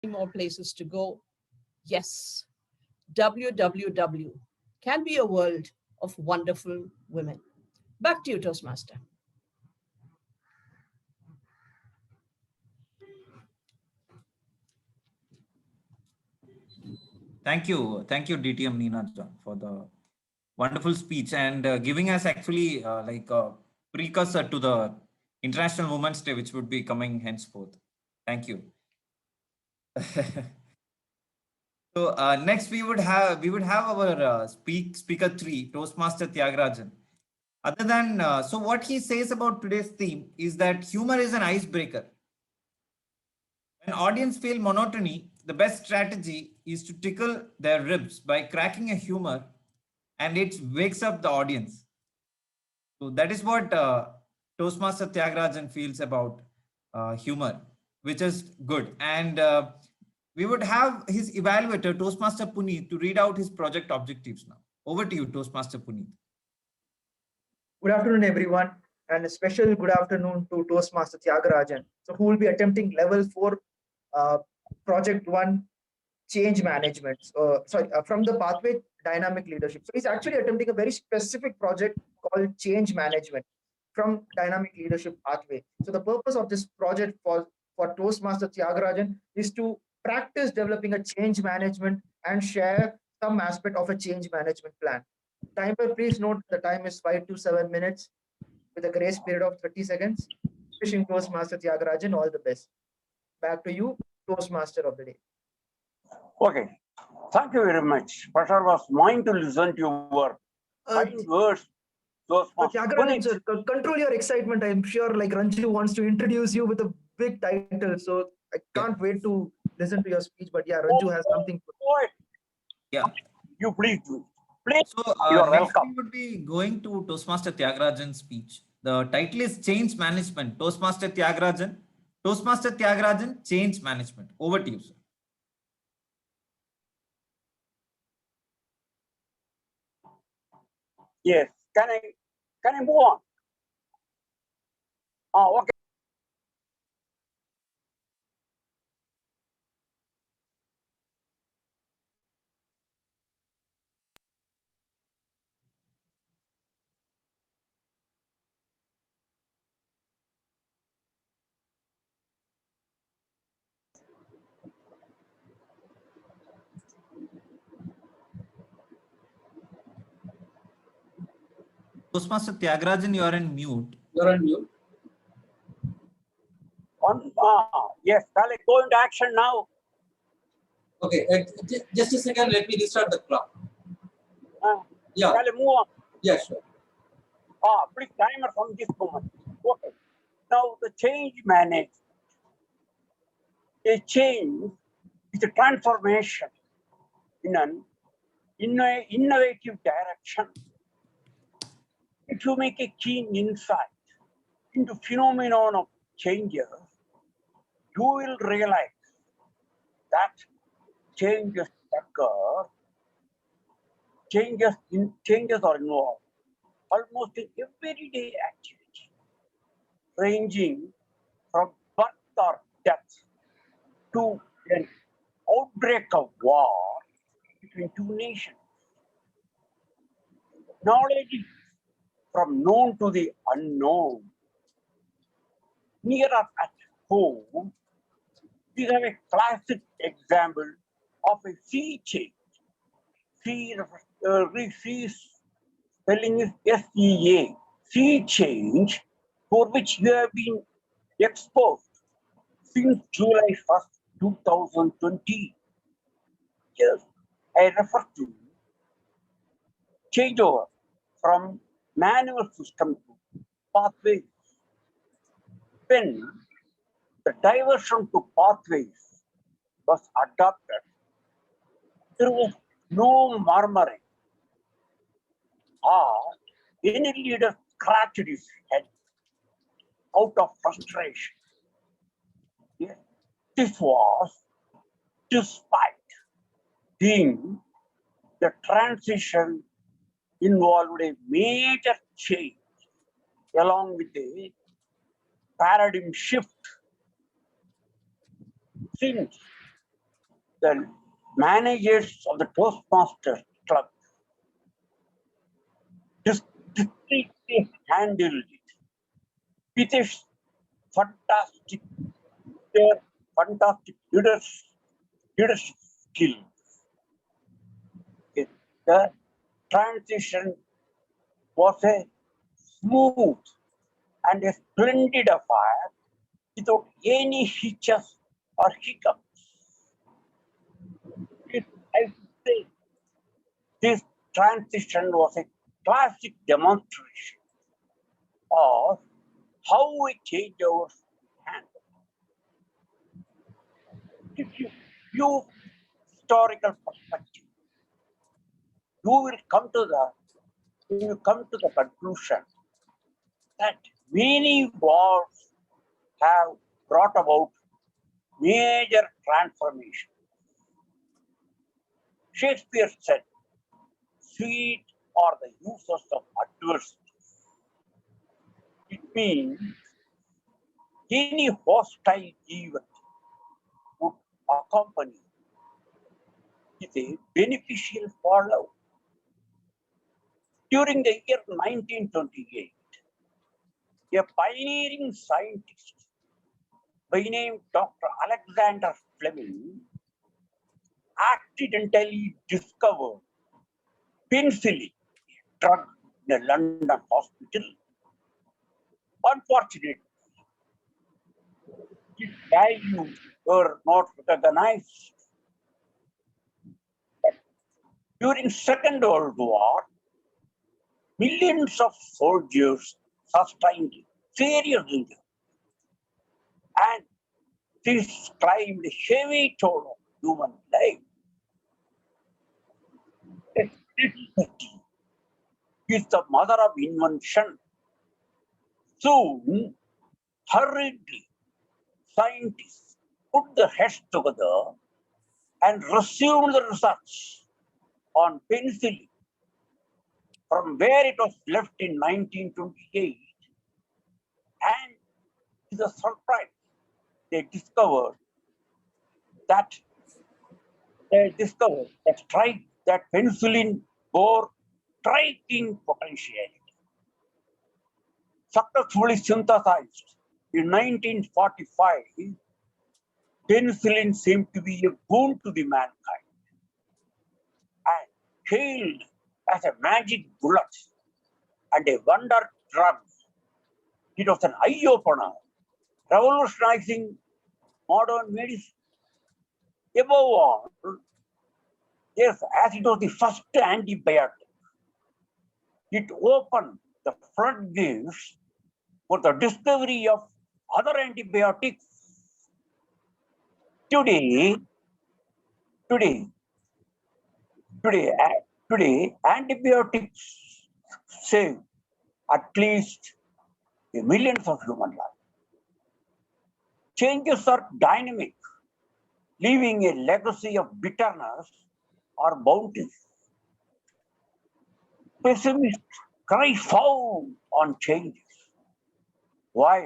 more places to go. Yes, WWW can be a world of wonderful women. Back to you, Toastmaster. Thank you, DTM Neenaja, for the wonderful speech and giving us actually like a precursor to the International Women's Day, which would be coming henceforth. Thank you. So next we would have our speaker three, Toastmaster Tyagarajan. Other than so, what he says about today's theme is that humor is an icebreaker. When audience feel monotony, the best strategy is to tickle their ribs by cracking a humor, and it wakes up the audience. So that is what Toastmaster Tyagarajan feels about humor, which is good. And we would have his evaluator, Toastmaster Puneet, to read out his project objectives now. Over to you, Toastmaster Puneet. Good afternoon, everyone, and a special good afternoon to Toastmaster Tyagarajan, so who will be attempting level 4, project 1, change management. From the pathway dynamic leadership. So he's actually attempting a very specific project called change management from dynamic leadership pathway. So the purpose of this project for Toastmaster Tyagarajan is to practice developing a change management and share some aspect of a change management plan. Timer, please note the time is 5 to 7 minutes with a grace period of 30 seconds. Wishing Toastmaster Tyagarajan all the best. Back to you, Toastmaster of the day. Okay, thank you very much. Pleasure was mine to listen to your kind words. Tyagarajan sir, control your excitement. I'm sure like Ranju wants to introduce you with a big title, so I can't wait to listen to your speech. But yeah, Ranju has something. Yeah. You please do. Please. So You are next welcome. we would be going to Toastmaster Tyagarajan's speech. The title is Change Management. Toastmaster Tyagarajan. Toastmaster Tyagarajan, Change Management. Over to you, sir. Yes. Can I move on? Oh, okay. Toastmaster Tyagarajan, you are in mute. You're on mute. Yes, shall I go into action now? Okay, just a second, let me restart the clock. Yeah. Shall I move on? Yeah, sure. Please timer from this moment. Okay. Now the change management. A change is a transformation in an innovative direction. If you make a keen insight into phenomenon of changes, you will realize that changes occur, changes are involved almost in everyday activity, ranging from birth or death to an outbreak of war between two nations. Knowledge from known to the unknown. Near us at home, we have a classic example of a sea change. Sea spelling is SEA. Sea change for which you have been exposed since July 1st, 2020. Yes, I refer to changeover from manual system to pathways. When the diversion to pathways was adopted, there was no murmuring or any leader scratched his head out of frustration. Yes. This was despite being the transition involved a major change along with a paradigm shift. Since the managers of the Toastmasters Club discreetly handled it with its fantastic, their fantastic leadership skill. The transition was a smooth and a splendid affair without any hitches or hiccups. I would say this transition was a classic demonstration of how a changeover is handled. If you view historical perspective, you will come to the conclusion that many wars have brought about major transformation. Shakespeare said, "Sweet are the uses of adversity." It means any hostile event would accompany with a beneficial fallout. During the year 1928, a pioneering scientist by name Dr. Alexander Fleming accidentally discovered penicillin, a drug in a London hospital. Unfortunately, its values were not recognized. But during Second World War, millions of soldiers sustained serious injury, and this claimed a heavy toll of human life. Necessity is the mother of invention. Soon, hurriedly, scientists put their heads together and resumed the research on penicillin from where it was left in 1928. And to the surprise, they discovered that that penicillin bore striking potentiality. Successfully synthesized in 1945, penicillin seemed to be a boon to the mankind and hailed as a magic bullet and a wonder drug. It was an eye-opener, revolutionizing modern medicine. Above all, yes, as it was the first antibiotic, it opened the floodgates for the discovery of other antibiotics. Today, antibiotics save at least millions of human lives. Changes are dynamic, leaving a legacy of bitterness or bounty. Pessimists cry foul on changes, while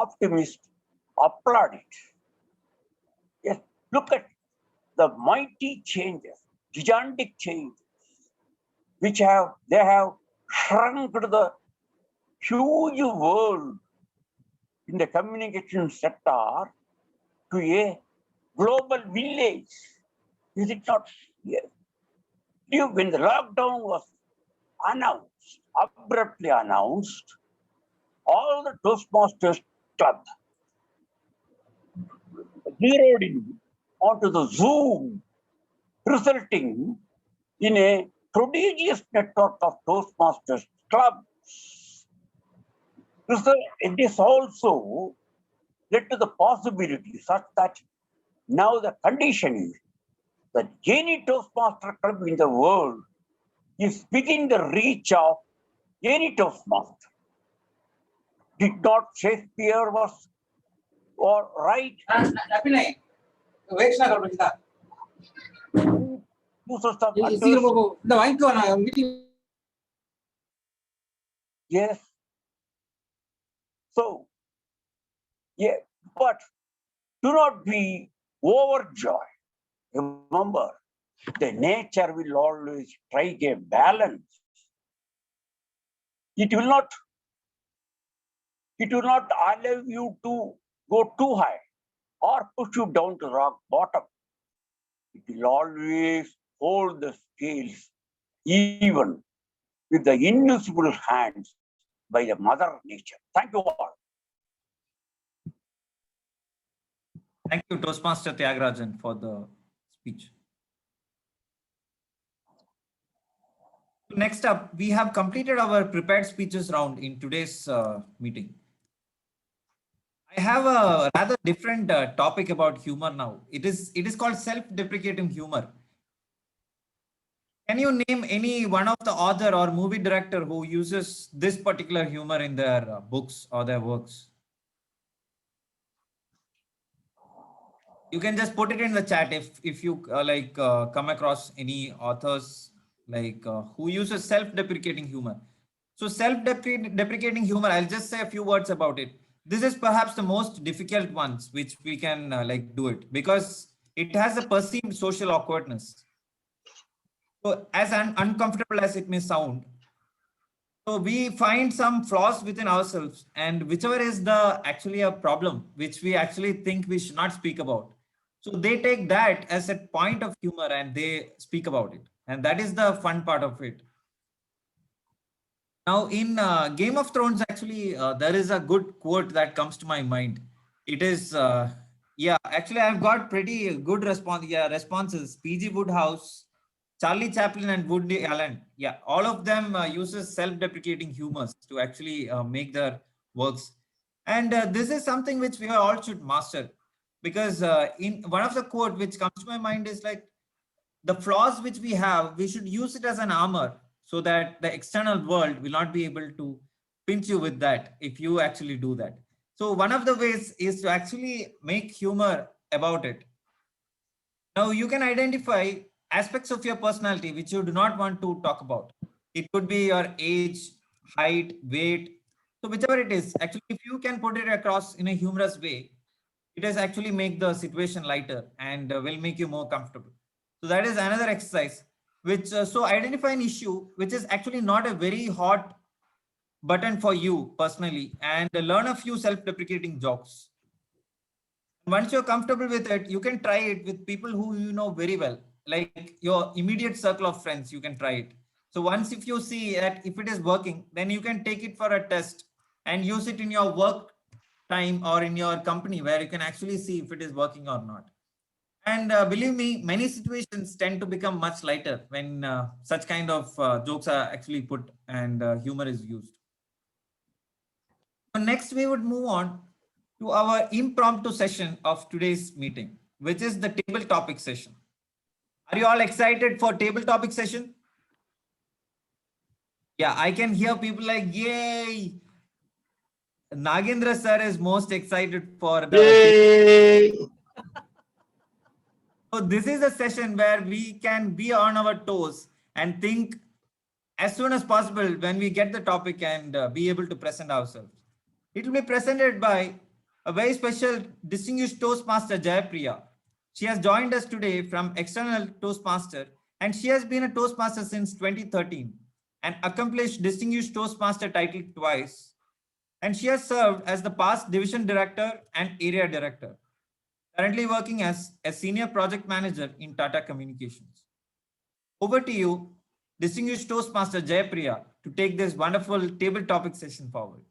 optimists applaud it. Yes, look at the mighty changes, gigantic changes, which have shrunk the huge world in the communication sector to a global village. Is it not? Yes. When the lockdown was announced, abruptly announced, all the Toastmasters Club zeroed in onto the Zoom, resulting in a prodigious network of Toastmasters clubs. This also led to the possibility such that now the condition is that any Toastmaster club in the world is within the reach of any Toastmaster. Did not Shakespeare was or right? Uses of adversity. Yes. So, yeah, but do not be overjoyed. Remember, the nature will always strike a balance. It will not allow you to go too high or push you down to rock bottom. It will always hold the scales even with the invisible hands by the mother nature. Thank you all. Thank you, Toastmaster Tyagarajan, for the speech. Next up, we have completed our prepared speeches round in today's meeting. I have a rather different topic about humor now. It is called self-deprecating humor. Can you name any one of the author or movie director who uses this particular humor in their books or their works? You can just put it in the chat if you come across any authors who uses self-deprecating humor. So self-deprecating humor, I'll just say a few words about it. This is perhaps the most difficult ones which we can do it, because it has a perceived social awkwardness. So as uncomfortable as it may sound, so we find some flaws within ourselves, and whichever is actually a problem which we actually think we should not speak about. So they take that as a point of humor and they speak about it. And that is the fun part of it. Now in Game of Thrones, actually, there is a good quote that comes to my mind. It is, actually I've got pretty good responses. P.G. Woodhouse, Charlie Chaplin and Woody Allen. Yeah, all of them uses self-deprecating humors to actually make their works. And this is something which we all should master. Because in one of the quote which comes to my mind is like, the flaws which we have, we should use it as an armor so that the external world will not be able to pinch you with that if you actually do that. So one of the ways is to actually make humor about it. Now you can identify aspects of your personality which you do not want to talk about. It could be your age, height, weight. So whichever it is, actually, if you can put it across in a humorous way, it does actually make the situation lighter and will make you more comfortable. So that is another exercise, which so identify an issue which is actually not a very hot button for you personally, and learn a few self-deprecating jokes. Once you're comfortable with it, you can try it with people who you know very well, like your immediate circle of friends. You can try it. So once if you see that if it is working, then you can take it for a test and use it in your work time or in your company where you can actually see if it is working or not. And believe me, many situations tend to become much lighter when such kind of jokes are actually put and humor is used. So next, we would move on to our impromptu session of today's meeting, which is the table topic session. Are you all excited for table topic session? Yeah, I can hear people like, yay. Nagendra sir is most excited for the Yay! So this is a session where we can be on our toes and think as soon as possible when we get the topic and be able to present ourselves. It will be presented by a very special distinguished Toastmaster, Jayapriya. She has joined us today from external Toastmaster, and she has been a Toastmaster since 2013 and accomplished distinguished Toastmaster title twice. And she has served as the past division director and area director, currently working as a senior project manager in Tata Communications. Over to you, distinguished Toastmaster Jayapriya, to take this wonderful table topic session forward.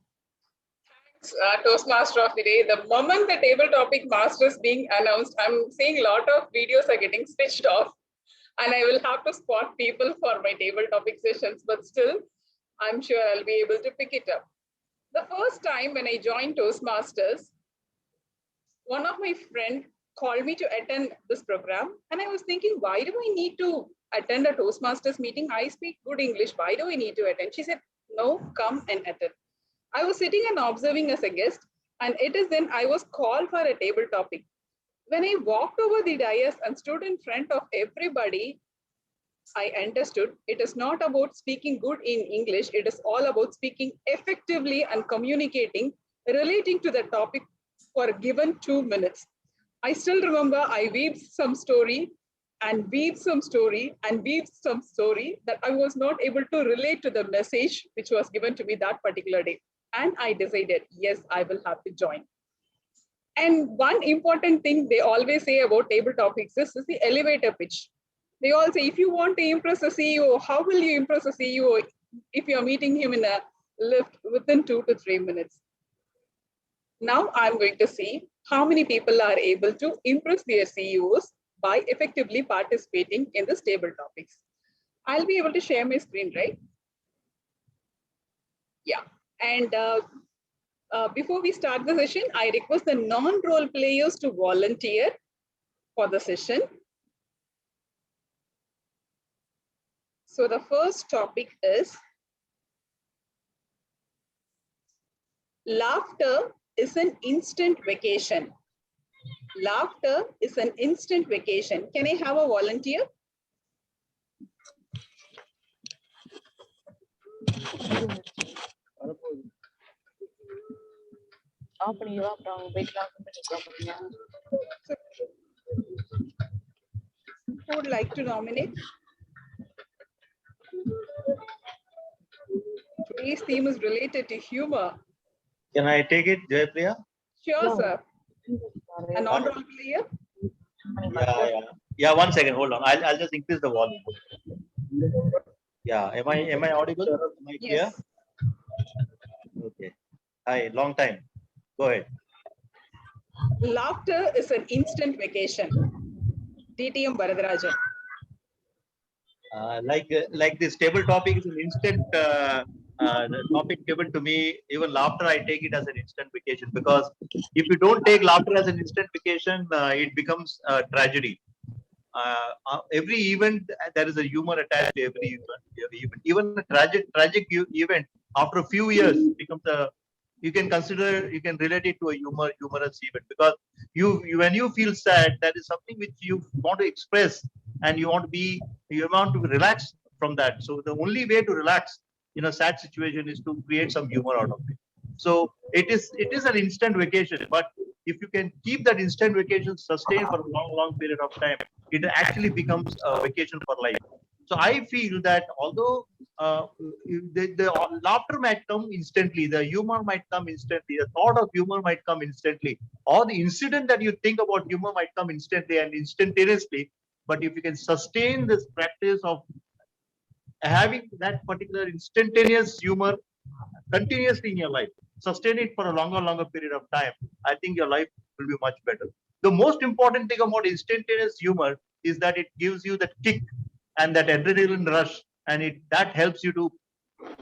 Toastmaster of the day. The moment the table topic master is being announced, I'm seeing a lot of videos are getting switched off, and I will have to spot people for my table topic sessions, but still, I'm sure I'll be able to pick it up. The first time when I joined Toastmasters, one of my friends called me to attend this program, and I was thinking, why do I need to attend a Toastmasters meeting? I speak good English. Why do I need to attend? She said, no, come and attend. I was sitting and observing as a guest, and it is then I was called for a table topic. When I walked over the dais and stood in front of everybody, I understood it is not about speaking good in English. It is all about speaking effectively and communicating, relating to the topic for a given 2 minutes. I still remember I weaved some story and weaved some story and weaved some story that I was not able to relate to the message which was given to me that particular day. And I decided, yes, I will have to join. And one important thing they always say about table topics is the elevator pitch. They all say, if you want to impress a CEO, how will you impress a CEO if you're meeting him in a lift within 2 to 3 minutes? Now I'm going to see how many people are able to impress their CEOs by effectively participating in this table topics. I'll be able to share my screen, right? Yeah. And before we start the session, I request the non-role players to volunteer for the session. So the first topic is laughter is an instant vacation. Laughter is an instant vacation. Can I have a volunteer? Who would like to nominate? Today's theme is related to humor. Can I take it, Jaypriya? Sure, sir. A non-role player? Yeah, 1 second, hold on. I'll just increase the volume. Yeah, am I audible? Am I clear? Yes. Okay. Hi, long time. Go ahead. Laughter is an instant vacation. DTM Varadarajan. Like this table topic is an instant topic given to me. Even laughter, I take it as an instant vacation, because if you don't take laughter as an instant vacation, it becomes a tragedy. Every event, there is a humor attached to every event. Even a tragic event after a few years becomes a, you can relate it to a humorous event, because when you feel sad, that is something which you want to express, and you want to relax from that. So the only way to relax in a sad situation is to create some humor out of it. So it is an instant vacation, but if you can keep that instant vacation sustained for a long period of time, it actually becomes a vacation for life. So I feel that although the laughter might come instantly, the humor might come instantly, the thought of humor might come instantly, or the incident that you think about humor might come instantly and instantaneously. But if you can sustain this practice of having that particular instantaneous humor continuously in your life, sustain it for a longer period of time, I think your life will be much better. The most important thing about instantaneous humor is that it gives you that kick and that adrenaline rush, and that helps you to,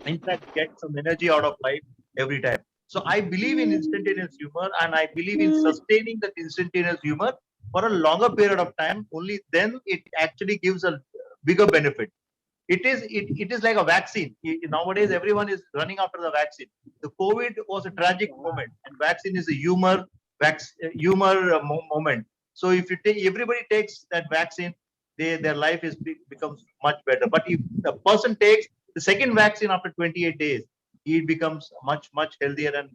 in fact, get some energy out of life every time. So I believe in instantaneous humor, and I believe in sustaining that instantaneous humor for a longer period of time. Only then it actually gives a bigger benefit. It is like a vaccine. Nowadays, everyone is running after the vaccine. The COVID was a tragic moment, and vaccine is a humor moment. So if everybody takes that vaccine, their life becomes much better. But if the person takes the second vaccine after 28 days, it becomes much healthier and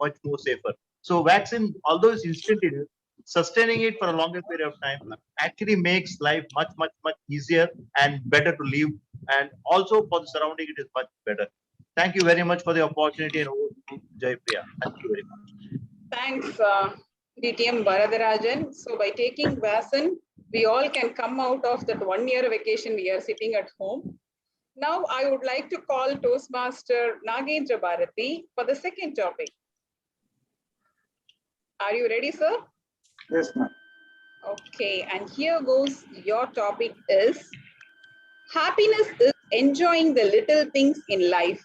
much more safer. So vaccine, although it's instantaneous, sustaining it for a longer period of time actually makes life much easier and better to live, and also for the surrounding it is much better. Thank you very much for the opportunity, and over to Jaypriya. Thank you very much. Thanks, DTM Varadarajan. So by taking vaccine, we all can come out of that 1 year vacation we are sitting at home. Now I would like to call Toastmaster Nagendra Bharati for the second topic. Are you ready, sir? Yes, ma'am. Okay, and here goes. Your topic is happiness is enjoying the little things in life.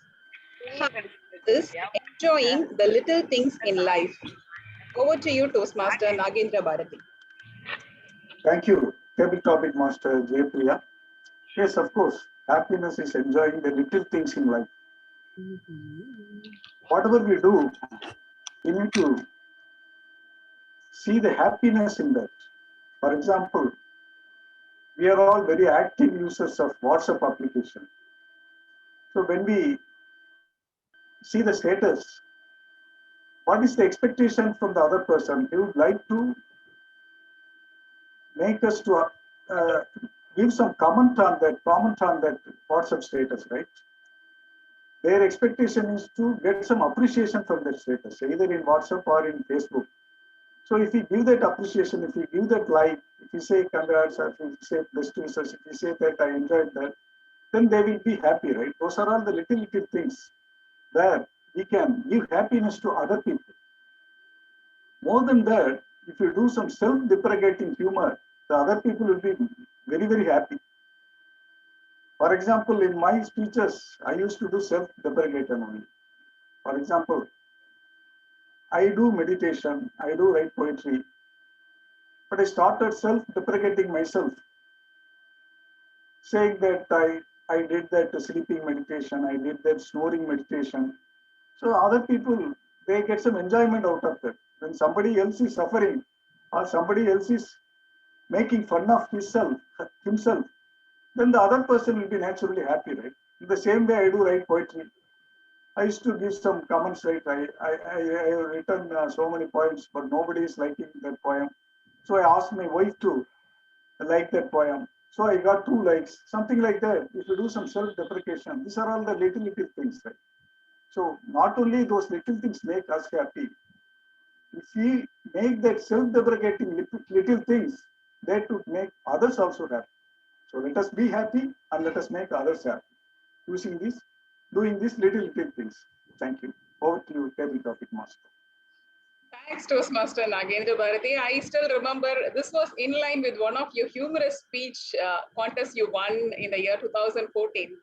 Happiness is enjoying the little things in life. Over to you, Toastmaster Nagendra Bharati. Thank you, table topic master Jaypriya. Yes, of course, happiness is enjoying the little things in life. Whatever we do, we need to see the happiness in that. For example, we are all very active users of WhatsApp application. So when we see the status, what is the expectation from the other person? He would like to make us to give some comment on that WhatsApp status, right? Their expectation is to get some appreciation from that status, either in WhatsApp or in Facebook. So if we give that appreciation, if we give that like, if we say congrats, or if we say best wishes, if we say that I enjoyed that, then they will be happy, right? Those are all the little things where we can give happiness to other people. More than that, if you do some self-deprecating humor, the other people will be very, very happy. For example, in my speeches, I used to do self-deprecating only. For example, I do meditation, I do write poetry, but I started self-deprecating myself, saying that I did that sleeping meditation, I did that snoring meditation. So other people, they get some enjoyment out of that. When somebody else is suffering or somebody else is making fun of himself, then the other person will be naturally happy, right? In the same way I do write poetry. I used to give some comments, right? I have written so many poems, but nobody is liking that poem. So I asked my wife to like that poem. So I got 2 likes, something like that. If you do some self-deprecation, these are all the little things, right? So not only those little things make us happy, if we make that self-deprecating little things, that would make others also happy. So let us be happy and let us make others happy. Doing these little things. Thank you. Over to you, table topic master. Thanks, Toastmaster Nagendra Bharati. I still remember this was in line with one of your humorous speech contests you won in the year 2014.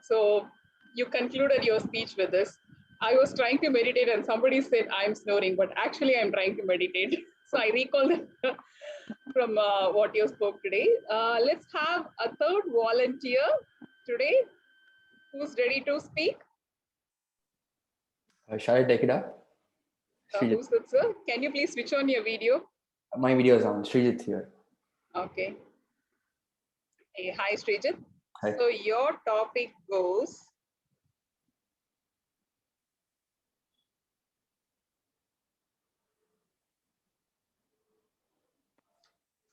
So you concluded your speech with this. I was trying to meditate and somebody said I'm snoring, but actually I'm trying to meditate. So I recall that from what you spoke today. Let's have a third volunteer today who's ready to speak. Shall I take it up? Who's that, sir? Can you please switch on your video? My video is on. Srijit here. Okay. Hey, hi, Srijit. Hi. So your topic goes,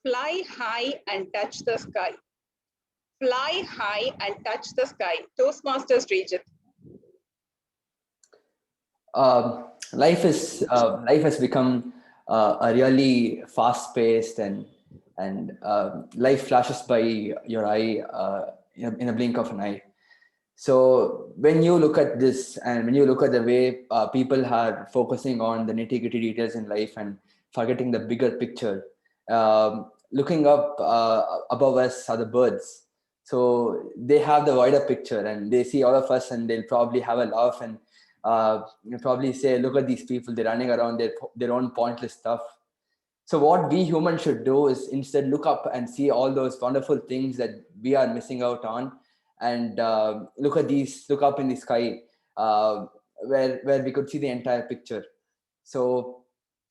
fly high and touch the sky. Fly high and touch the sky. Toastmaster Srijit. Life has become a really fast-paced and life flashes by your eye in a blink of an eye. So when you look at this and when you look at the way people are focusing on the nitty-gritty details in life and forgetting the bigger picture, looking up above us are the birds. So they have the wider picture and they see all of us and they'll probably have a laugh and you probably say, look at these people, they're running around their own pointless stuff. So what we humans should do is instead look up and see all those wonderful things that we are missing out on, and look up in the sky where we could see the entire picture. So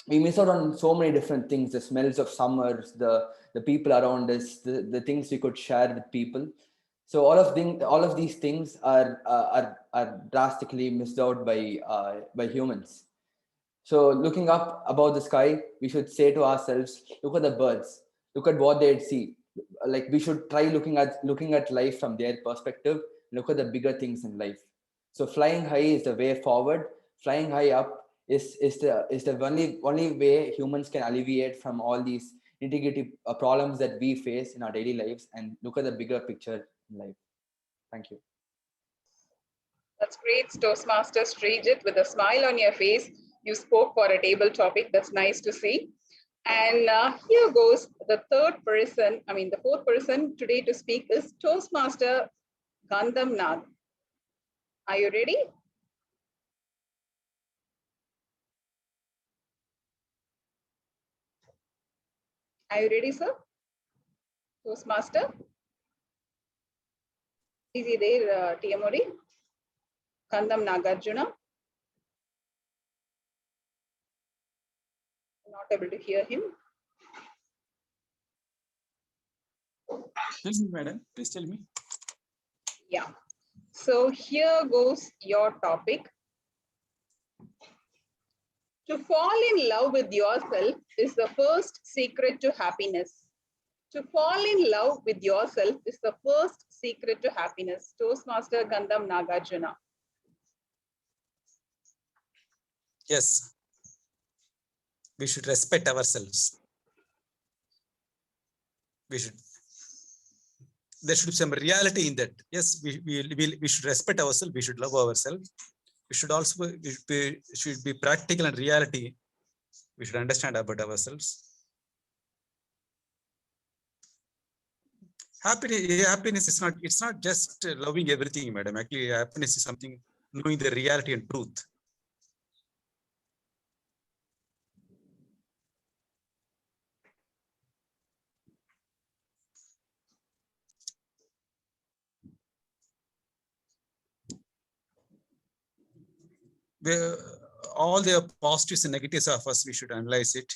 we miss out on so many different things: the smells of summers, the people around us, the things we could share with people. So all of these things are drastically missed out by humans. So looking up above the sky, we should say to ourselves, look at the birds, look at what they'd see. Like we should try looking at life from their perspective, look at the bigger things in life. So flying high is the way forward. Flying high up is the only way humans can alleviate from all these nitty-gritty problems that we face in our daily lives and look at the bigger picture in life. Thank you. That's great, Toastmaster Srijit, with a smile on your face. You spoke for a table topic. That's nice to see. And here goes the fourth person today to speak is Toastmaster Gandham Nag. Are you ready? Are you ready, sir? Toastmaster? Is he there, TMOD? Gandham Nagarjuna? Not able to hear him. Tell me, madam. Please tell me. Yeah. So here goes your topic. To fall in love with yourself is the first secret to happiness. To fall in love with yourself is the first secret to happiness. Toastmaster Gandham Nagarjuna. Yes, we should respect ourselves. There should be some reality in that. Yes, we should respect ourselves. We should love ourselves. We should also should be practical and reality. We should understand about ourselves. Happiness is not. It's not just loving everything, madam. Actually, happiness is something knowing the reality and truth. All the positives and negatives of us, we should analyze it.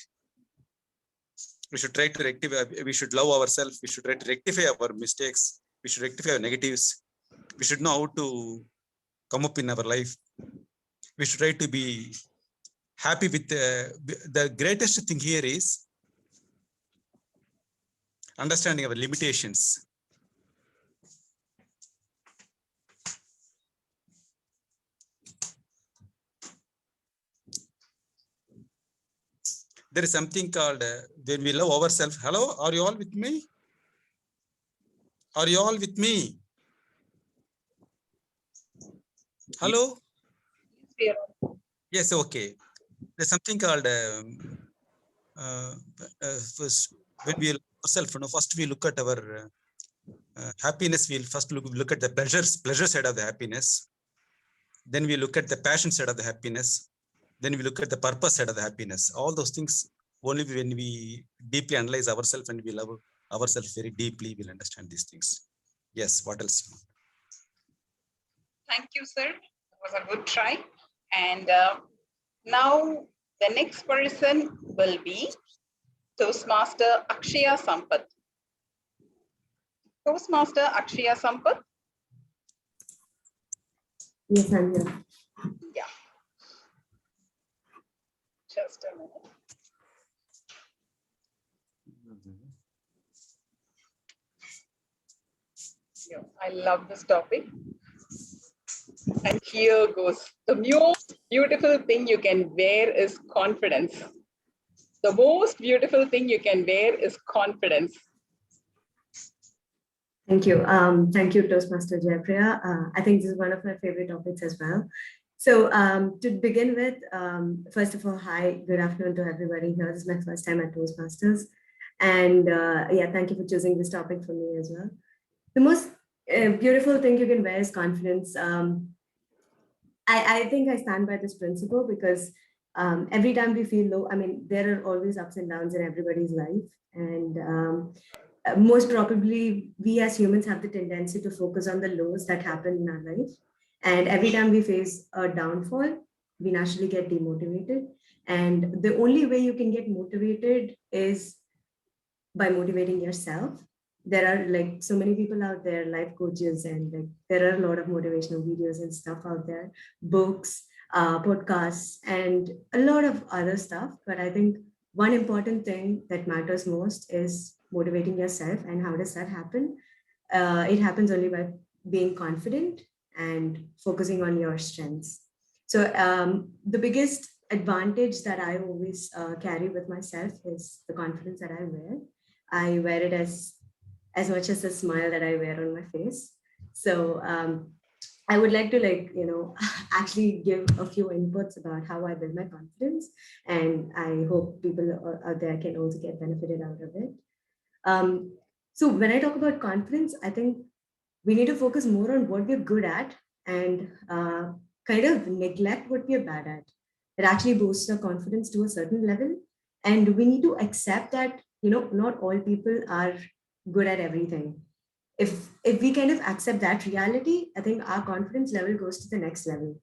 We should try to rectify, we should love ourselves. We should try to rectify our mistakes. We should rectify our negatives. We should know how to come up in our life. We should try to be happy with the greatest thing here is understanding our limitations. There is something called when we love ourselves. Hello, are you all with me? Are you all with me? Hello? Yes, okay. There's something called first, when we love ourselves, first we look at our happiness. We'll first look at the pleasure side of the happiness. Then we look at the passion side of the happiness. Then we look at the purpose side of the happiness. All those things, only when we deeply analyze ourselves and we love ourselves very deeply, we'll understand these things. Yes, what else? Thank you, sir. It was a good try. And now the next person will be Toastmaster Akshaya Sampath. Toastmaster Akshaya Sampath. Yes, I'm here. Yeah. Just a minute. Yeah, I love this topic. And here goes. The most beautiful thing you can wear is confidence. The most beautiful thing you can wear is confidence. Thank you. Thank you, Toastmaster Jaipriya. I think this is one of my favorite topics as well. So to begin with, first of all, hi, good afternoon to everybody here. This is my first time at Toastmasters. And yeah, thank you for choosing this topic for me as well. The most beautiful thing you can wear is confidence. I think I stand by this principle because every time we feel low, I mean, there are always ups and downs in everybody's life. And most probably, we as humans have the tendency to focus on the lows that happen in our life. And every time we face a downfall, we naturally get demotivated. And the only way you can get motivated is by motivating yourself. There are like so many people out there, life coaches, and like there are a lot of motivational videos and stuff out there, books, podcasts, and a lot of other stuff. But I think one important thing that matters most is motivating yourself. And how does that happen? It happens only by being confident and focusing on your strengths. So the biggest advantage that I always carry with myself is the confidence that I wear. I wear it as much as a smile that I wear on my face. So I would like to actually give a few inputs about how I build my confidence. And I hope people out there can also get benefited out of it. So when I talk about confidence, I think we need to focus more on what we're good at and kind of neglect what we're bad at. It actually boosts our confidence to a certain level. And we need to accept that, not all people are good at everything. If we kind of accept that reality, I think our confidence level goes to the next level.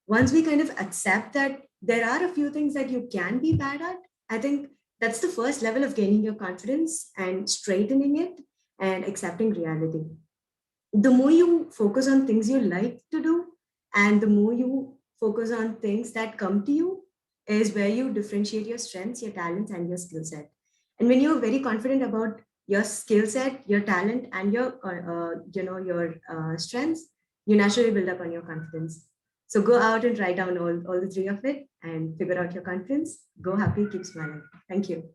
Once we kind of accept that there are a few things that you can be bad at, I think that's the first level of gaining your confidence and straightening it and accepting reality. The more you focus on things you like to do, and the more you focus on things that come to you, is where you differentiate your strengths, your talents, and your skill set. And when you're very confident about your skill set, your talent, and your strengths, you naturally build up on your confidence. So go out and write down all the three of it and figure out your confidence. Go happy, keep smiling. Thank you.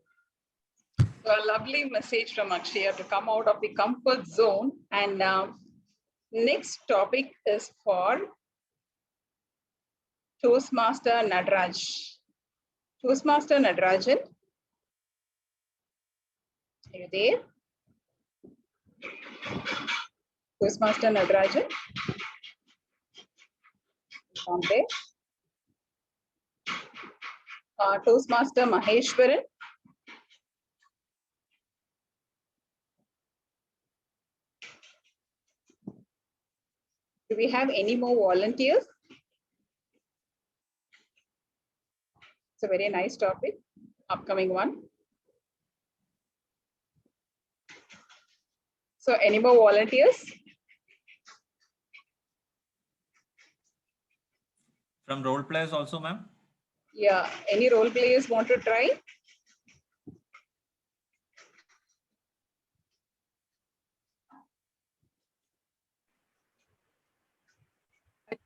A lovely message from Akshaya to come out of the comfort zone. And next topic is for Toastmaster Nataraj. Toastmaster Natarajan, are you there? Toastmaster Natarajan? From there. Toastmaster Maheshwaran. Do we have any more volunteers? It's a very nice topic, upcoming one. So any more volunteers? From role players also, ma'am? Yeah, any role players want to try?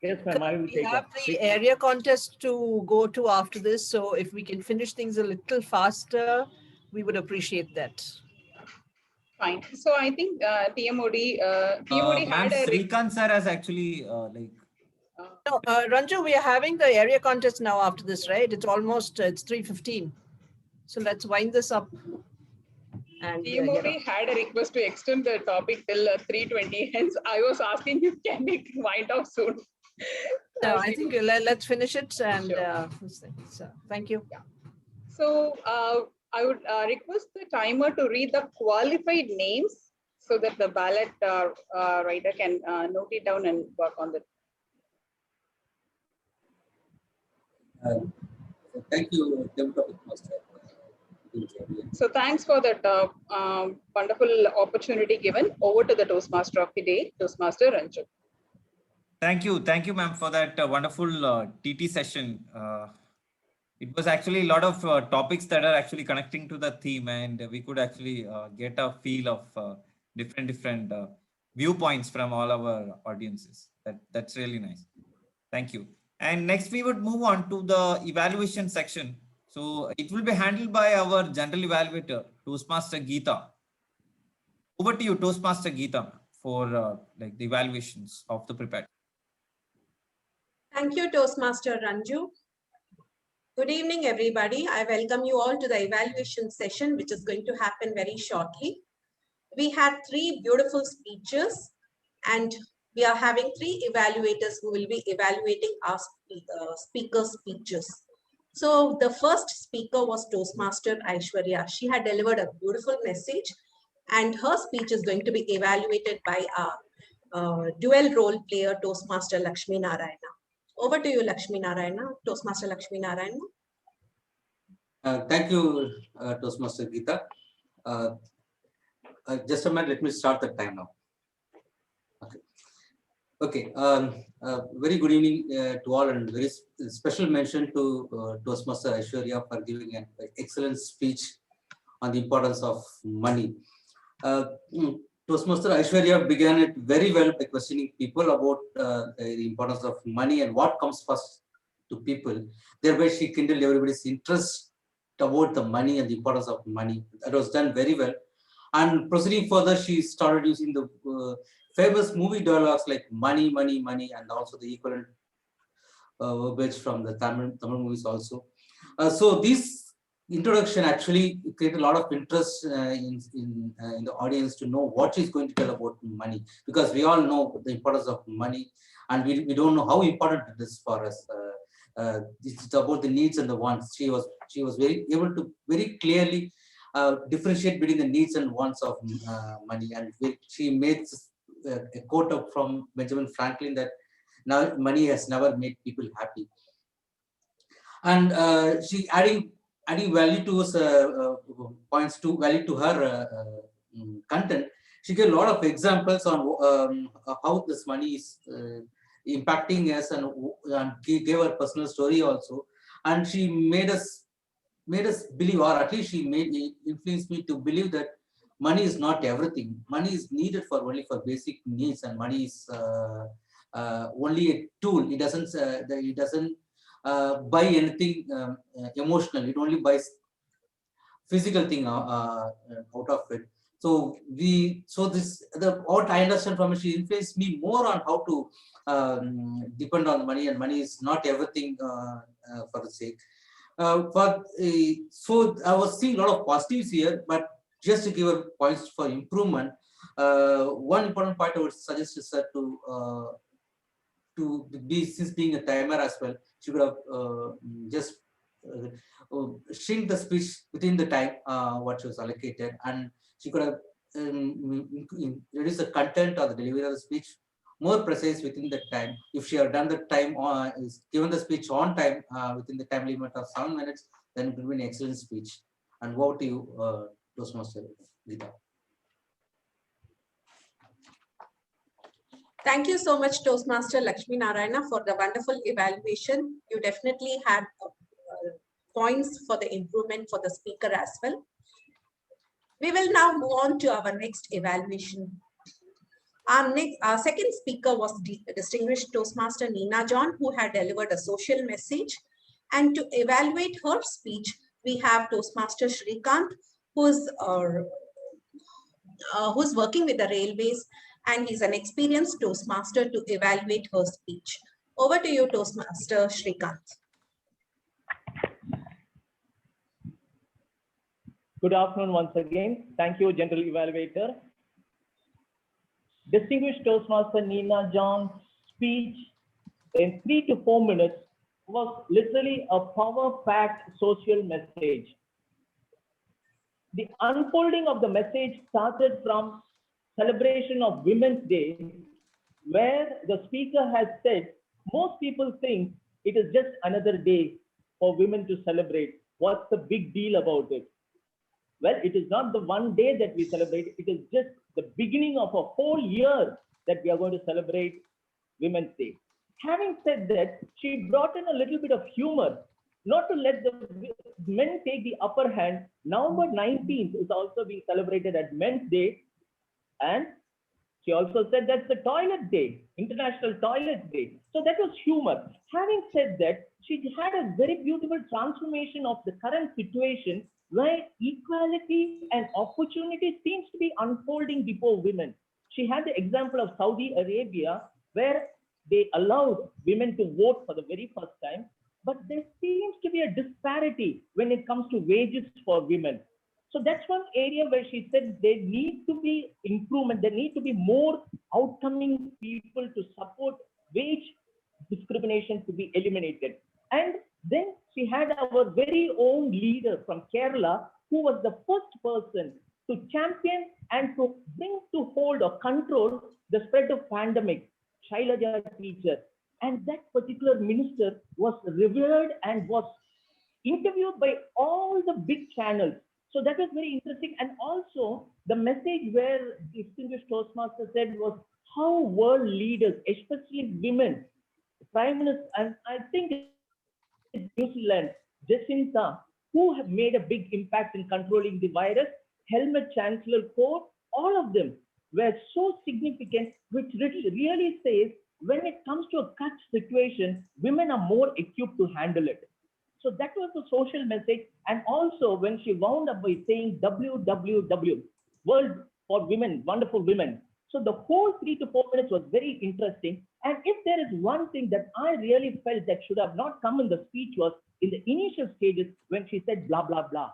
Yes, ma'am, I will We take have up. the area contest to go to after this. So if we can finish things a little faster, we would appreciate that. Fine. So I think TMOD Ma'am, had a Srikanth sir has actually No, Ranju, we are having the area contest now after this, right? It's almost, it's 3:15. So let's wind this up. And TMOD had a request to extend the topic till 3:20. Hence, I was asking you, can we wind up soon? No, I think let's finish it. And so, thank you. Yeah. So I would request the timer to read the qualified names so that the ballot writer can note it down and work on it. Thank you, Toastmaster. So thanks for that wonderful opportunity given. Over to the Toastmaster of the day, Toastmaster Ranju. Thank you, ma'am, for that wonderful TT session. It was actually a lot of topics that are actually connecting to the theme, and we could actually get a feel of different viewpoints from all our audiences. That's really nice. Thank you. And next we would move on to the evaluation section. So it will be handled by our general evaluator, Toastmaster Geeta. Over to you, Toastmaster Geeta, for like the evaluations of the prepared. Thank you, Toastmaster Ranju. Good evening, everybody. I welcome you all to the evaluation session, which is going to happen very shortly. We had 3 beautiful speeches, and we are having 3 evaluators who will be evaluating our speakers' speeches. So the first speaker was Toastmaster Aishwarya. She had delivered a beautiful message, and her speech is going to be evaluated by our dual role player, Toastmaster Lakshmi Narayana. Over to you, Lakshmi Narayana, Toastmaster Lakshmi Narayana. Thank you, Toastmaster Geeta. Just a minute, let me start the time now. Okay. Very good evening to all, and very special mention to Toastmaster Aishwarya for giving an excellent speech on the importance of money. Toastmaster Aishwarya began it very well by questioning people about the importance of money and what comes first to people. Thereby, she kindled everybody's interest about the money and the importance of money. That was done very well. And proceeding further, she started using the famous movie dialogues like money, money, money, and also the equivalent verbiage from the Tamil movies also. So this introduction actually created a lot of interest in the audience to know what she's going to tell about money, because we all know the importance of money, and we don't know how important it is for us. It's about the needs and the wants. She was very able to very clearly differentiate between the needs and wants of money, and she made a quote up from Benjamin Franklin that now money has never made people happy, and she adding value to us, points to value to her content. She gave a lot of examples on how this money is impacting us, and she gave her personal story also, and she made us believe, or at least she influenced me to believe that money is not everything. Money is needed for only for basic needs, and money is only a tool. It doesn't buy anything emotional. It only buys physical thing out of it. So what I understand from it, she influenced me more on how to depend on money, and money is not everything for the sake. So I was seeing a lot of positives here, but just to give her points for improvement, one important point I would suggest is that to be, since being a timer as well, she could have just shrink the speech within the time what she was allocated, and she could have reduced the content or the delivery of the speech more precise within the time. If she had done the time given the speech on time within the time limit of 7 minutes, then it would be an excellent speech. And over to you, Toastmaster Geeta. Thank you so much, Toastmaster Lakshmi Narayana, for the wonderful evaluation. You definitely had points for the improvement for the speaker as well. We will now move on to our next evaluation. Our second speaker was distinguished Toastmaster Neena John, who had delivered a social message. And to evaluate her speech, we have Toastmaster Shrikant, who's working with the railways, and he's an experienced Toastmaster to evaluate her speech. Over to you, Toastmaster Shrikant. Good afternoon once again. Thank you, General Evaluator. Distinguished Toastmaster Neena John's speech in 3 to 4 minutes was literally a power-packed social message. The unfolding of the message started from celebration of Women's Day, where the speaker has said, most people think it is just another day for women to celebrate. What's the big deal about it? Well, it is not the one day that we celebrate. It is just the beginning of a whole year that we are going to celebrate Women's Day. Having said that, she brought in a little bit of humor, not to let the men take the upper hand. November 19th is also being celebrated as Men's Day. And she also said that's the Toilet Day, International Toilet Day. So that was humor. Having said that, she had a very beautiful transformation of the current situation where equality and opportunity seems to be unfolding before women. She had the example of Saudi Arabia, where they allowed women to vote for the very first time, but there seems to be a disparity when it comes to wages for women. So that's one area where she said there needs to be improvement. There need to be more outcoming people to support wage discrimination to be eliminated. And then she had our very own leader from Kerala, who was the first person to champion and to bring to hold or control the spread of pandemic, Shailaja Teacher. And that particular minister was revered and was interviewed by all the big channels. So that was very interesting. And also the message where distinguished Toastmaster said was how world leaders, especially women, Prime Minister, and I think New Zealand, Jacinta, who have made a big impact in controlling the virus, Helmut Chancellor Kohl, all of them were so significant, which really says when it comes to a catch situation, women are more equipped to handle it. So that was the social message. And also when she wound up by saying WWW, World for Women, Wonderful Women. So the whole 3 to 4 minutes was very interesting. And if there is one thing that I really felt that should have not come in the speech was in the initial stages when she said blah, blah, blah.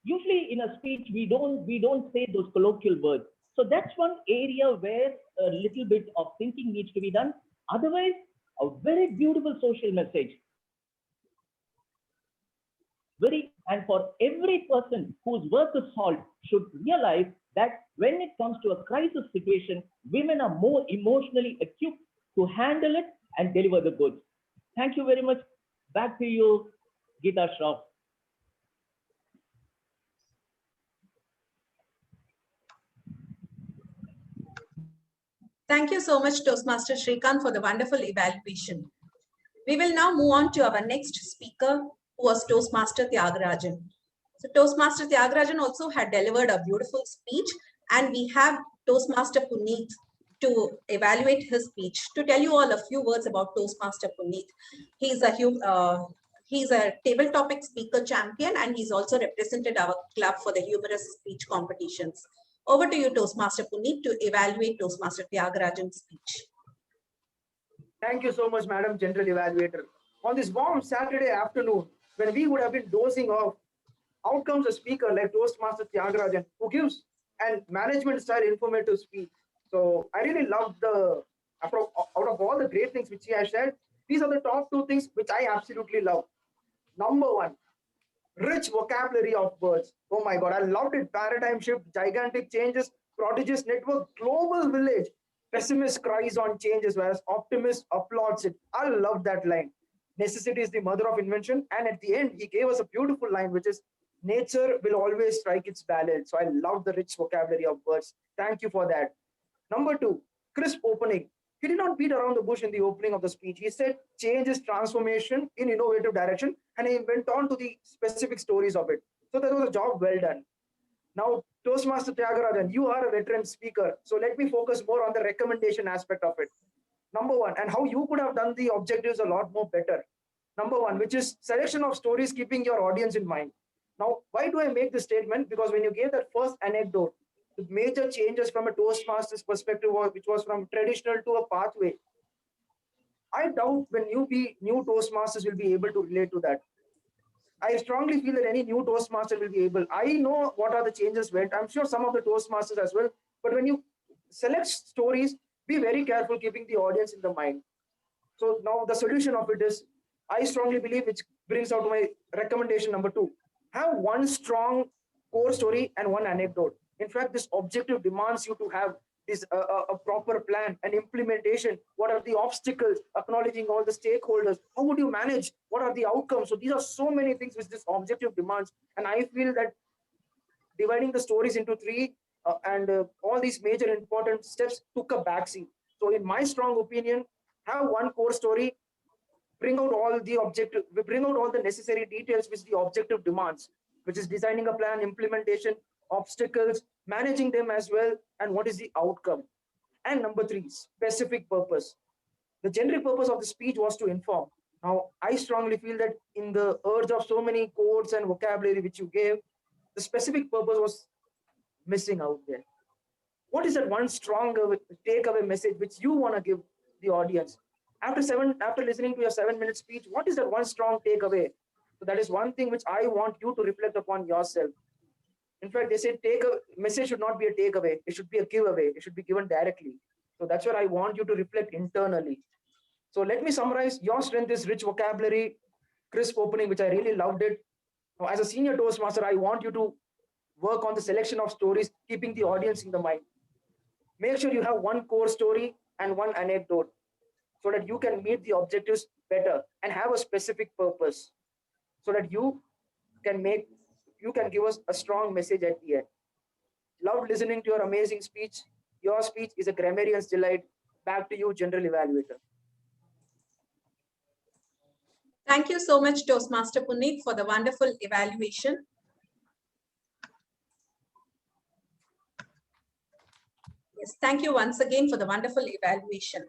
Usually in a speech, we don't say those colloquial words. So that's one area where a little bit of thinking needs to be done. Otherwise, a very beautiful social message. And for every person whose worth is salt should realize that when it comes to a crisis situation, women are more emotionally equipped to handle it and deliver the goods. Thank you very much. Back to you, Geeta Shroff. Thank you so much, Toastmaster Shrikant, for the wonderful evaluation. We will now move on to our next speaker, who was Toastmaster Tyagarajan. So Toastmaster Tyagarajan also had delivered a beautiful speech, and we have Toastmaster Puneet to evaluate his speech. To tell you all a few words about Toastmaster Puneet, he's a table topic speaker champion, and he's also represented our club for the humorous speech competitions. Over to you, Toastmaster Puneet, to evaluate Toastmaster Tyagarajan's speech. Thank you so much, Madam General Evaluator. On this warm Saturday afternoon, when we would have been dozing off, out comes a speaker like Toastmaster Tyagarajan, who gives an management style informative speech. So I really love out of all the great things which he has shared, these are the top two things which I absolutely love. Number one, rich vocabulary of words. Oh my God, I loved it. Paradigm shift, gigantic changes, prodigious network, global village. Pessimist cries on changes, whereas optimist applauds it. I love that line. Necessity is the mother of invention. And at the end, he gave us a beautiful line, which is, nature will always strike its balance. So I love the rich vocabulary of words. Thank you for that. Number two, crisp opening. He did not beat around the bush in the opening of the speech. He said change is transformation in innovative direction, and he went on to the specific stories of it. So that was a job well done. Now, Toastmaster Tyagarajan, you are a veteran speaker. So let me focus more on the recommendation aspect of it. Number one, and how you could have done the objectives a lot more better. Number one, which is selection of stories keeping your audience in mind. Now, why do I make this statement? Because when you gave that first anecdote, the major changes from a Toastmaster's perspective, which was from traditional to a pathway, I doubt when new Toastmasters will be able to relate to that. I strongly feel that any new Toastmaster will be able. I know what are the changes went. I'm sure some of the Toastmasters as well. But when you select stories, be very careful keeping the audience in the mind. So now the solution of it is, I strongly believe, which brings out to my recommendation number two. Have one strong core story and one anecdote. In fact, this objective demands you to have this a proper plan and implementation. What are the obstacles? Acknowledging all the stakeholders. How would you manage? What are the outcomes? So these are so many things which this objective demands. And I feel that dividing the stories into three and all these major important steps took a backseat. So in my strong opinion, have one core story, bring out all the necessary details which the objective demands, which is designing a plan, implementation, obstacles, managing them as well, and what is the outcome. And number three, specific purpose. The generic purpose of the speech was to inform. Now, I strongly feel that in the urge of so many codes and vocabulary which you gave, the specific purpose was missing out there. What is that one strong takeaway message which you want to give the audience? After listening to your 7-minute speech, what is that one strong takeaway? So that is one thing which I want you to reflect upon yourself. In fact, they say message should not be a takeaway. It should be a giveaway. It should be given directly. So that's where I want you to reflect internally. So let me summarize. Your strength is rich vocabulary, crisp opening, which I really loved it. Now, as a senior Toastmaster, I want you to work on the selection of stories, keeping the audience in the mind. Make sure you have one core story and one anecdote so that you can meet the objectives better and have a specific purpose so that you can give us a strong message at the end. Loved listening to your amazing speech. Your speech is a grammarian's delight. Back to you, General Evaluator. Thank you so much, Toastmaster Puneet, for the wonderful evaluation. Yes, thank you once again for the wonderful evaluation.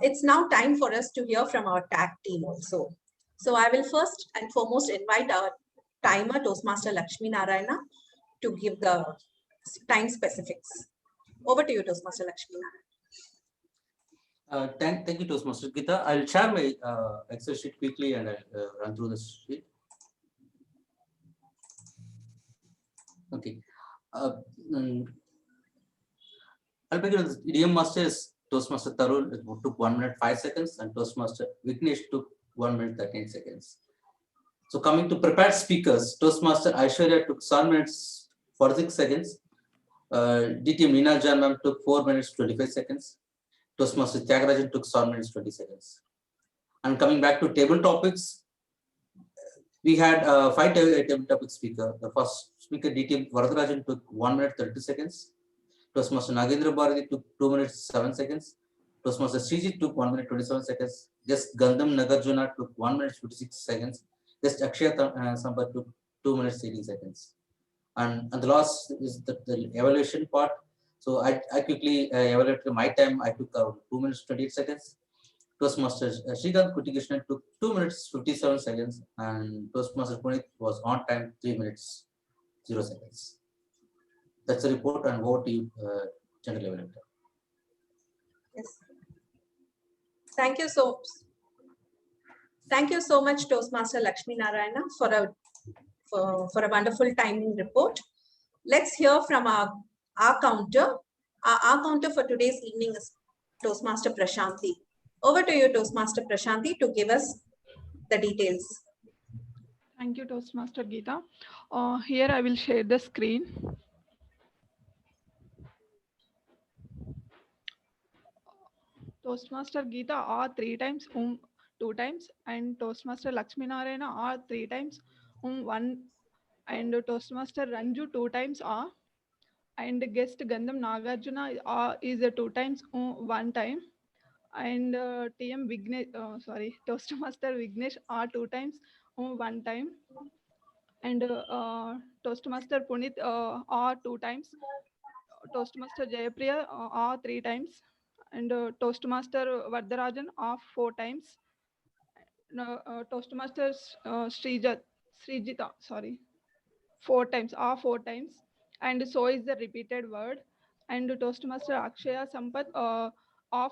It's now time for us to hear from our tag team also. So I will first and foremost invite our timer, Toastmaster Lakshmi Narayana, to give the time specifics. Over to you, Toastmaster Lakshmi Narayana. Thank you, Toastmaster Geeta. I'll share my Excel sheet quickly and I'll run through the sheet. Okay. I'll begin with idiom masters. Toastmaster Tarun took 1 minute 5 seconds and Toastmaster Vignesh took 1 minute 13 seconds. So coming to prepared speakers, Toastmaster Aishwarya took 7 minutes 46 seconds. DTM Neena Jan ma'am took 4 minutes 25 seconds. Toastmaster Tyagarajan took 7 minutes 20 seconds. And coming back to table topics, we had 5 table topic speaker. The first speaker DTM Varadarajan took 1 minute 30 seconds. Toastmaster Nagendra Bharati took 2 minutes 7 seconds. Toastmaster Srijit took 1 minute 27 seconds. Just Gandham Nagarjuna took 1 minute 56 seconds. Just Akshaya Sampath took 2 minutes 18 seconds. And the last is the evaluation part. So I quickly evaluated my time. I took 2 minutes 28 seconds. Toastmaster Srikanth Kuttikrishnan took 2 minutes 57 seconds, and Toastmaster Punit was on time 3 minutes 0 seconds. That's the report, and over to you, General Evaluator. Yes. Thank you so much, Toastmaster Lakshmi Narayana, for a wonderful timing report. Let's hear from our counter. Our counter for today's evening is Toastmaster Prashanti. Over to you, Toastmaster Prashanti, to give us the details. Thank you, Toastmaster Geeta. Here I will share the screen. Toastmaster Geeta are 3 times, 2 times, and Toastmaster Lakshmi Narayana are 3 times, 1, and Toastmaster Ranju 2 times are, and guest Gandham Nagarjuna is 2 times, 1 time, and TM Vignesh, Toastmaster Vignesh are 2 times, 1 time, and Toastmaster Punit are 2 times, Toastmaster Jayapriya are 3 times, and Toastmaster Vardarajan are 4 times. Toastmaster Srijita, 4 times, are 4 times, and so is the repeated word. And Toastmaster Akshaya Sampath are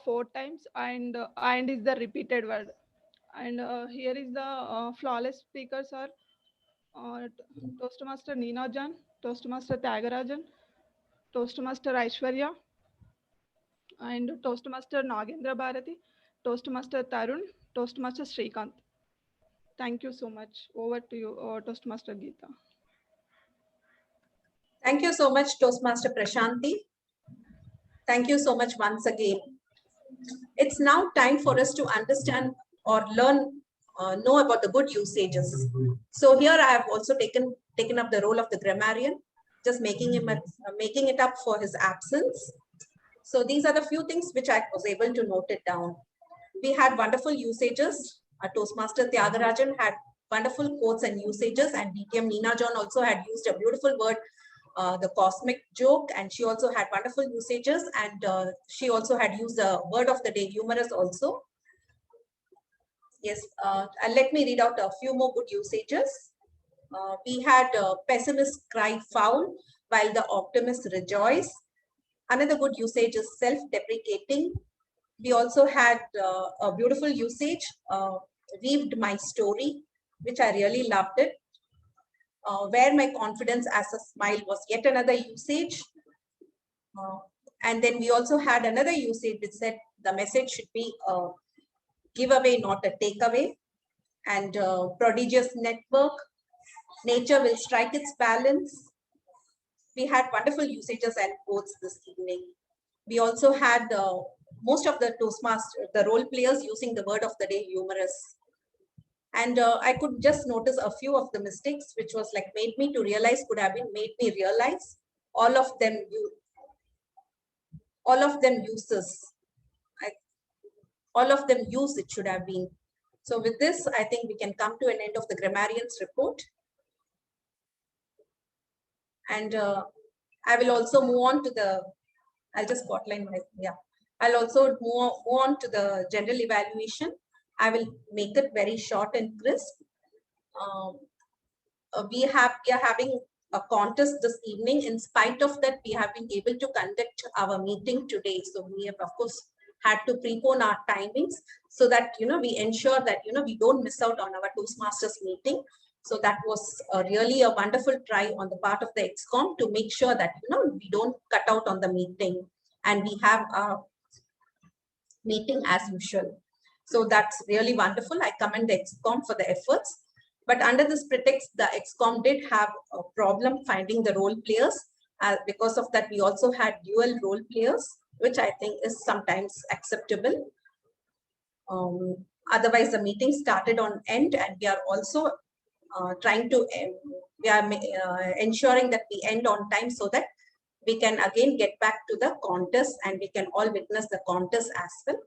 4 times, and is the repeated word. And here is the flawless speakers are Toastmaster Neena Jan, Toastmaster Tyagarajan, Toastmaster Aishwarya, and Toastmaster Nagendra Bharati, Toastmaster Tarun, Toastmaster Srikanth. Thank you so much. Over to you, Toastmaster Geeta. Thank you so much, Toastmaster Prashanti. Thank you so much once again. It's now time for us to understand or learn, know about the good usages. So here I have also taken up the role of the grammarian, just making it up for his absence. So these are the few things which I was able to note it down. We had wonderful usages. Our Toastmaster Tyagarajan had wonderful quotes and usages, and DTM Neena John also had used a beautiful word, the cosmic joke, and she also had wonderful usages, and she also had used the word of the day, humorous also. Yes, and let me read out a few more good usages. We had pessimists cry foul while the optimists rejoice. Another good usage is self-deprecating. We also had a beautiful usage, weaved my story, which I really loved it. Wear my confidence as a smile was yet another usage. And then we also had another usage which said the message should be a giveaway, not a takeaway. And prodigious network, nature will strike its balance. We had wonderful usages and quotes this evening. We also had most of the Toastmasters, the role players using the word of the day, humorous. And I could just notice a few of the mistakes, which was like made me to realize could have been made me realize. All of them uses. All of them use it should have been. So with this, I think we can come to an end of the grammarian's report. And I will also move on to the, I'll just spotlight my, yeah. I'll also move on to the general evaluation. I will make it very short and crisp. We are having a contest this evening. In spite of that, we have been able to conduct our meeting today. So we have, of course, had to prepone our timings so that, we ensure that, we don't miss out on our Toastmasters meeting. So that was really a wonderful try on the part of the ExCom to make sure that, we don't cut out on the meeting and we have a meeting as usual. So that's really wonderful. I commend the ExCom for the efforts. But under this pretext, the ExCom did have a problem finding the role players. Because of that, we also had dual role players, which I think is sometimes acceptable. Otherwise, the meeting started on end, and we are also ensuring that we end on time so that we can again get back to the contest and we can all witness the contest as well.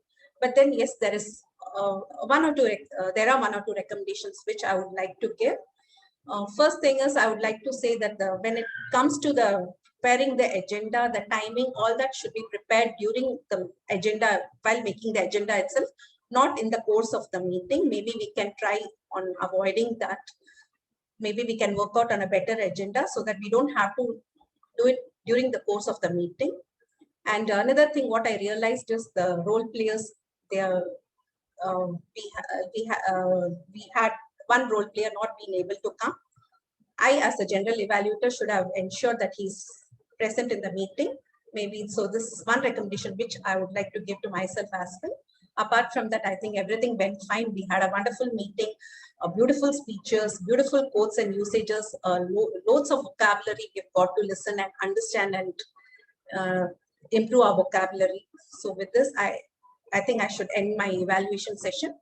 But then, yes, there is there are one or two recommendations which I would like to give. First thing is, I would like to say that when it comes to the preparing the agenda, the timing, all that should be prepared during the agenda, while making the agenda itself, not in the course of the meeting. Maybe we can try on avoiding that. Maybe we can work out on a better agenda so that we don't have to do it during the course of the meeting. And another thing, what I realized is the role players, they are, we had one role player not being able to come. I, as a general evaluator, should have ensured that he's present in the meeting. Maybe so. This is one recommendation which I would like to give to myself as well. Apart from that, I think everything went fine. We had a wonderful meeting, beautiful speeches, beautiful quotes and usages, loads of vocabulary we've got to listen and understand and improve our vocabulary. So with this, I think I should end my evaluation session.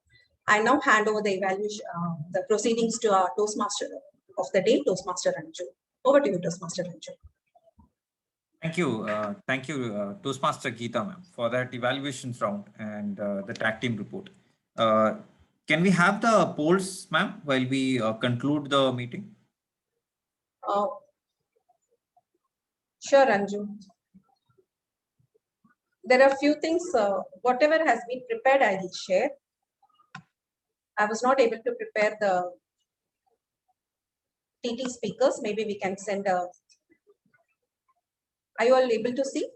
I now hand over the evaluation, the proceedings to our Toastmaster of the day, Toastmaster Ranju. Over to you, Toastmaster Ranju. Thank you, Toastmaster Geeta ma'am, for that evaluations round and the tag team report. Can we have the polls, ma'am, while we conclude the meeting? Sure, Ranju. There are a few things, whatever has been prepared, I will share. I was not able to prepare the TT speakers. Maybe we can send a. Are you all able to see?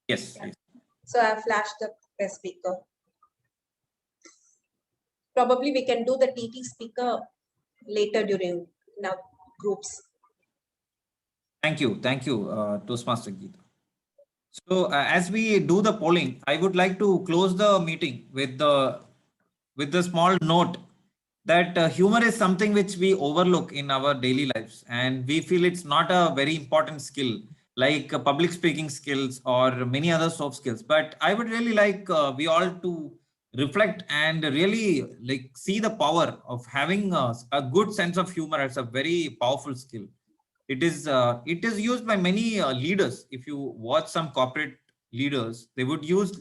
Yes. Yeah. So I have flashed the press speaker. Probably we can do the TT speaker later during now groups. Thank you, Toastmaster Geeta. So as we do the polling, I would like to close the meeting with the small note that humor is something which we overlook in our daily lives, and we feel it's not a very important skill like public speaking skills or many other soft skills. But I would really like we all to reflect and really like see the power of having a good sense of humor as a very powerful skill. It is used by many leaders. If you watch some corporate leaders, they would use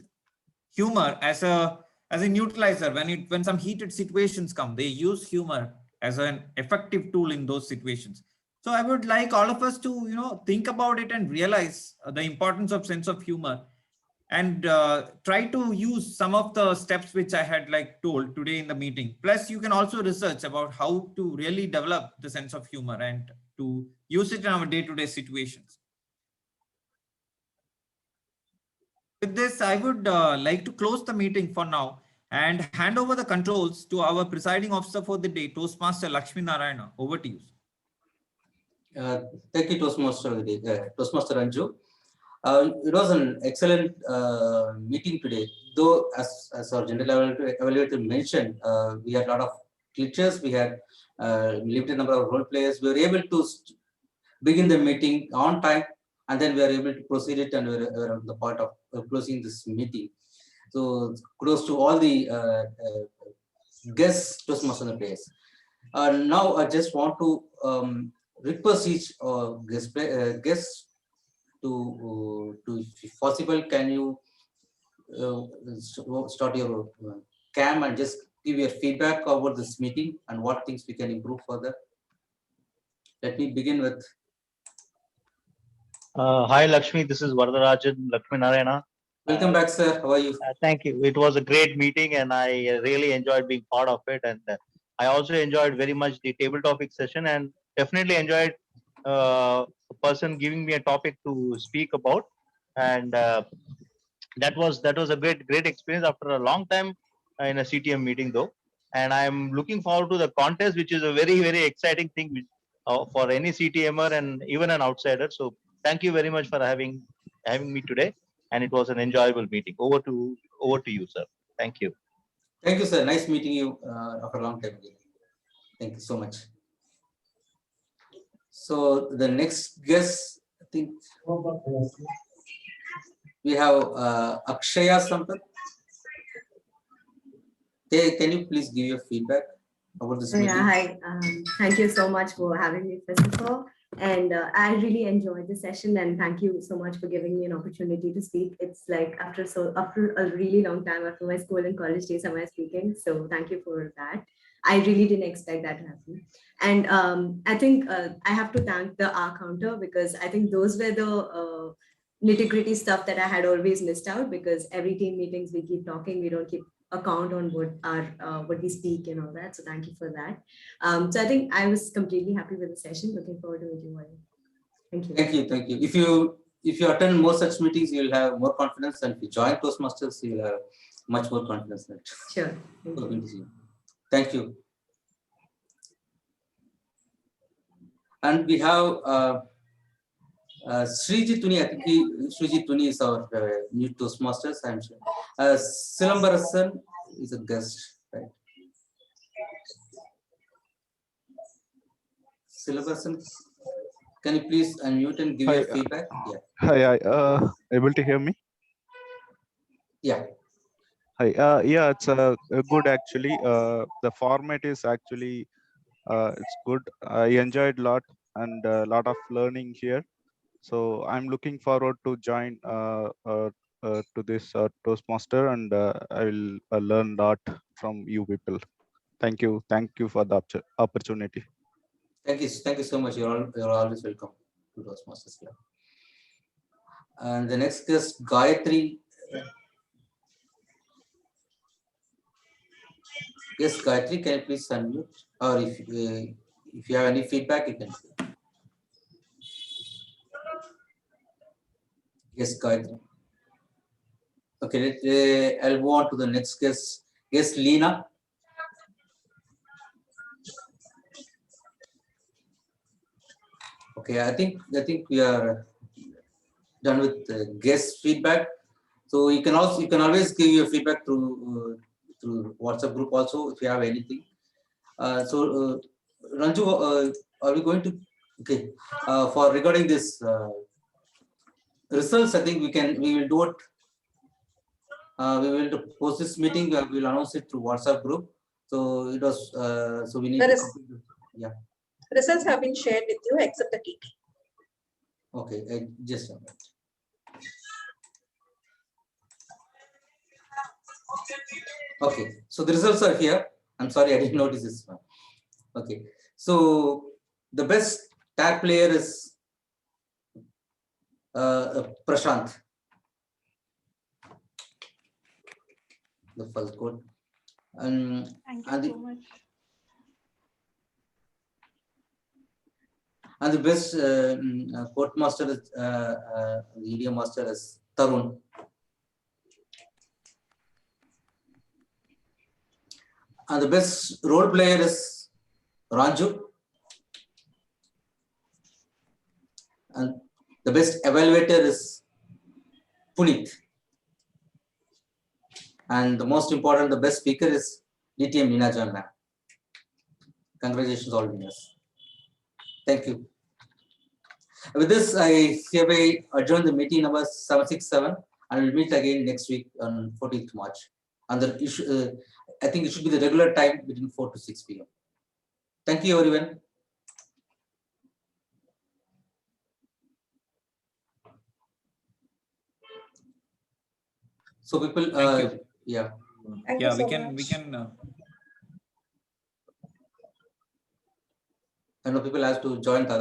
humor as a neutralizer when some heated situations come. They use humor as an effective tool in those situations. So I would like all of us to think about it and realize the importance of sense of humor, and try to use some of the steps which I had told today in the meeting. Plus, you can also research about how to really develop the sense of humor and to use it in our day-to-day situations. With this, I would like to close the meeting for now and hand over the controls to our presiding officer for the day, Toastmaster Lakshmi Narayana. Over to you. Thank you, Toastmaster Ranju. It was an excellent meeting today. Though, as our general evaluator mentioned, we had a lot of glitches. We had limited number of role players. We were able to begin the meeting on time, and then we were able to proceed it, and we were on the part of closing this meeting. So kudos to all the guests, Toastmaster players. Now I just want to request each guest to if possible, can you start your cam and just give your feedback about this meeting and what things we can improve further. Let me begin with. Hi Lakshmi, this is Varadarajan Lakshmi Narayana. Welcome back, sir. How are you? Thank you. It was a great meeting and I really enjoyed being part of it. And I also enjoyed very much the table topic session, and definitely enjoyed a person giving me a topic to speak about. And that was a great experience after a long time in a CTM meeting though. And I'm looking forward to the contest, which is a very, very exciting thing for any CTMer and even an outsider. So thank you very much for having me today. And it was an enjoyable meeting. Over to you, sir. Thank you. Thank you, sir. Nice meeting you after a long time. Thank you so much. So the next guest, I think we have Akshaya Sampath. Hey, can you please give your feedback about this meeting? Yeah, hi. Thank you so much for having me, first of all. And I really enjoyed the session, and thank you so much for giving me an opportunity to speak. It's like after a really long time, after my school and college days, am I speaking? So thank you for that. I really didn't expect that to happen. And I think I have to thank the R counter, because I think those were the nitty-gritty stuff that I had always missed out, because every team meetings we keep talking, we don't keep account on what we speak and all that. So thank you for that. So I think I was completely happy with the session. Looking forward to meeting you all. Thank you. Thank you. Thank you. If you attend more such meetings, you'll have more confidence, and if you join Toastmasters, you'll have much more confidence. Sure. Thank you. And we have Srijit Tuni. I think Srijit Tuni is our new Toastmasters. I'm sure. Silambarasan is a guest, right? Silambarasan, can you please unmute and give your feedback? Yeah. Hi, able to hear me? Yeah. Hi, yeah, it's good actually. The format is actually it's good. I enjoyed a lot and a lot of learning here. So I'm looking forward to join to this Toastmaster, and I will learn a lot from you people. Thank you for the opportunity. Thank you so much. You're always welcome to Toastmasters Club. And the next guest, Gayatri. Yes, Gayatri, can you please unmute? Or if you have any feedback, you can. Yes, Gayatri. Okay, I'll move on to the next guest. Yes, Lena. Okay, I think we are done with guest feedback. So you can always give your feedback through WhatsApp group also if you have anything. Ranju, are we going to for regarding this results? I think we will do it. We will post this meeting. We will announce it through WhatsApp group. So it was so we need. Yeah. Results have been shared with you except the TT. Okay, just a minute. Okay, so the results are here. I'm sorry, I didn't notice this one. Okay, so the best tag player is Prashant. The first code. Thank you so much. And the best court master is the EDM master is Tarun. And the best role player is Ranju. And the best evaluator is Puneet. And the most important, the best speaker is DTM Nina John ma'am. Congratulations, all winners. Thank you. With this, I hereby adjourn the meeting number 767, and we'll meet again next week on 14th March. And the issue, I think it should be the regular time between 4 to 6 p.m. Thank you, everyone. So people, yeah. Yeah, we can. I know people have to join the other